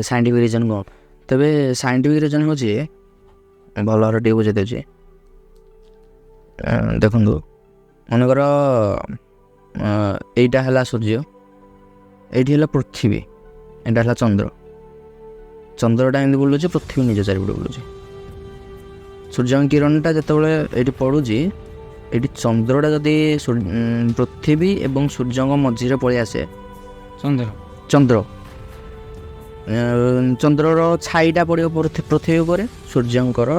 Scientific reason କ'ଣ? ତେବେ scientific reason ହେଉଛି ଭଲ ଭାବରେ ଟିକେ ବୁଝେଇ ଦେଉଛି। ଦେଖନ୍ତୁ, ମନେକର ଏଇଟା ହେଲା ସୂର୍ଯ୍ୟ, ଏଇଠି ହେଲା ପୃଥିବୀ, ଏଇଟା ହେଲା ଚନ୍ଦ୍ର। ଚନ୍ଦ୍ରଟା ଏମିତି ବୁଲୁଛି, ପୃଥିବୀ ନିଜ ଚାରିପଟେ ବୁଲୁଛି। ସୂର୍ଯ୍ୟଙ୍କ କିରଣଟା ଯେତେବେଳେ ଏଇଠି ପଡ଼ୁଛି, ଏଇଠି ଚନ୍ଦ୍ରଟା ଯଦି ପୃଥିବୀ ଏବଂ ସୂର୍ଯ୍ୟଙ୍କ ମଝିରେ ପଳେଇ ଆସେ, ଚନ୍ଦ୍ରର ଛାଇଟା ପଡ଼ିବ ପୃଥିବୀ ଉପରେ, ସୂର୍ଯ୍ୟଙ୍କର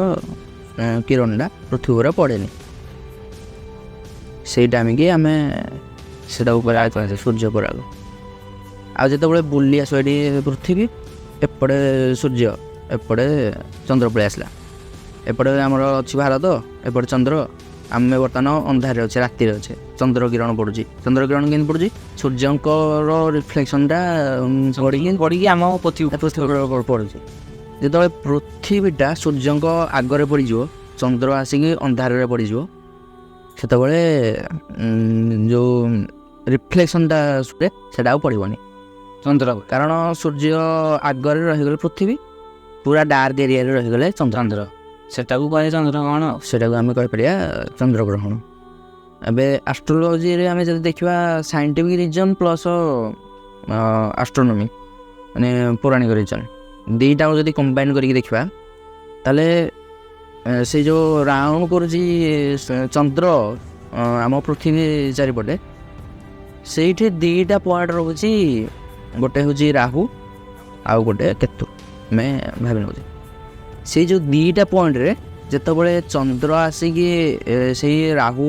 କିରଣଟା ପୃଥିବୀ ଉପରେ ପଡ଼େନି। ସେଇ ଟାଇମ୍କି ଆମେ ସେଇଟା ଉପରେ କୁହାଯାଏ ସୂର୍ଯ୍ୟ ପରାଗ। ଆଉ ଯେତେବେଳେ ବୁଲି ଆସିବ ଏଠି ପୃଥିବୀ, ଏପଟେ ସୂର୍ଯ୍ୟ, ଏପଟେ ଚନ୍ଦ୍ର ପଳେଇ ଆସିଲା। ଏପଟେ ଆମର ଅଛି ଭାରତ, ଏପଟେ ଚନ୍ଦ୍ର। ଆମେ ବର୍ତ୍ତମାନ ଅନ୍ଧାରରେ ଅଛେ, ରାତିରେ ଅଛେ, ଚନ୍ଦ୍ର କିରଣ ପଡ଼ୁଛି। ଚନ୍ଦ୍ର କିରଣ କେମିତି ପଡ଼ୁଛି? ସୂର୍ଯ୍ୟଙ୍କର ରିଫ୍ଲେକ୍ସନ୍ଟା ପଡ଼ିକି ଆମ ପୃଥିବୀ ପଡ଼ୁଛି। ଯେତେବେଳେ ପୃଥିବୀଟା ସୂର୍ଯ୍ୟଙ୍କ ଆଗରେ ପଡ଼ିଯିବ, ଚନ୍ଦ୍ର ଆସିକି ଅନ୍ଧାରରେ ପଡ଼ିଯିବ, ସେତେବେଳେ ଯେଉଁ ରିଫ୍ଲେକ୍ସନ୍ଟା ସେଇଟା ଆଉ ପଡ଼ିବନି ଚନ୍ଦ୍ର, କାରଣ ସୂର୍ଯ୍ୟ ଆଗରେ ରହିଗଲେ ପୃଥିବୀ, ପୁରା ଡାର୍କ ଏରିଆରେ ରହିଗଲେ ଚନ୍ଦ୍ର। ସେଟାକୁ କୁହାଯାଏ ଚନ୍ଦ୍ରଗ୍ରହଣ। ସେଟାକୁ ଆମେ କହିପାରିବା ଚନ୍ଦ୍ରଗ୍ରହଣ। ଏବେ ଆଷ୍ଟ୍ରୋଲୋଜିରେ ଆମେ ଯଦି ଦେଖିବା ସାଇଣ୍ଟିଫିକ୍ ରିଜନ୍ ପ୍ଲସ୍ ଆଷ୍ଟ୍ରୋନୋମି, ମାନେ ପୌରାଣିକ ରିଜନ୍, ଦୁଇଟାକୁ ଯଦି କମ୍ବାଇନ୍ କରିକି ଦେଖିବା, ତାହେଲେ ସେ ଯେଉଁ ରାଉଣ୍ଡ କରୁଛି ଚନ୍ଦ୍ର ଆମ ପୃଥିବୀ ଚାରିପଟେ, ସେଇଠି ଦୁଇଟା ପଏଣ୍ଟ ରହୁଛି। ଗୋଟେ ହେଉଛି ରାହୁ, ଆଉ ଗୋଟେ କେତୁ। ଆମେ ଭାବି ନେଉଛେ ସେଇ ଯେଉଁ ଦୁଇଟା ପଏଣ୍ଟରେ ଯେତେବେଳେ ଚନ୍ଦ୍ର ଆସିକି ସେଇ ରାହୁ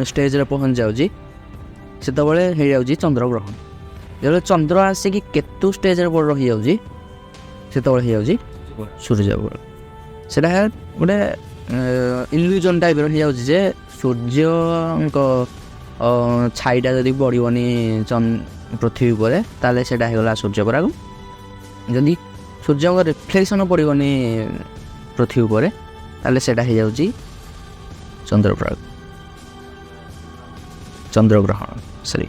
ଷ୍ଟେଜ୍ରେ ପହଞ୍ଚି ଯାଉଛି, ସେତେବେଳେ ହେଇଯାଉଛି ଚନ୍ଦ୍ରଗ୍ରହଣ। ଯେତେବେଳେ ଚନ୍ଦ୍ର ଆସିକି କେତୁ ଷ୍ଟେଜ୍ରେ ରହିଯାଉଛି, ସେତେବେଳେ ହେଇଯାଉଛି ସୂର୍ଯ୍ୟଗ୍ରହଣ। ସେଇଟା ଗୋଟେ ଇଲ୍ୟୁଜନ୍ ଟାଇପ୍ର ହେଇଯାଉଛି ଯେ ସୂର୍ଯ୍ୟଙ୍କ ଛାଇଟା ଯଦି ପଡ଼ିବନି ପୃଥିବୀ ଉପରେ, ତାହେଲେ ସେଇଟା ହେଇଗଲା ସୂର୍ଯ୍ୟପରାଗ। ଯଦି ସୂର୍ଯ୍ୟଙ୍କ ରିଫ୍ଲେକ୍ସନ୍ ପଡ଼ିବନି ପୃଥିବୀ ଉପରେ, ତାହେଲେ ସେଇଟା ହେଇଯାଉଛି ଚନ୍ଦ୍ରଗ୍ରହଣ। ସରି।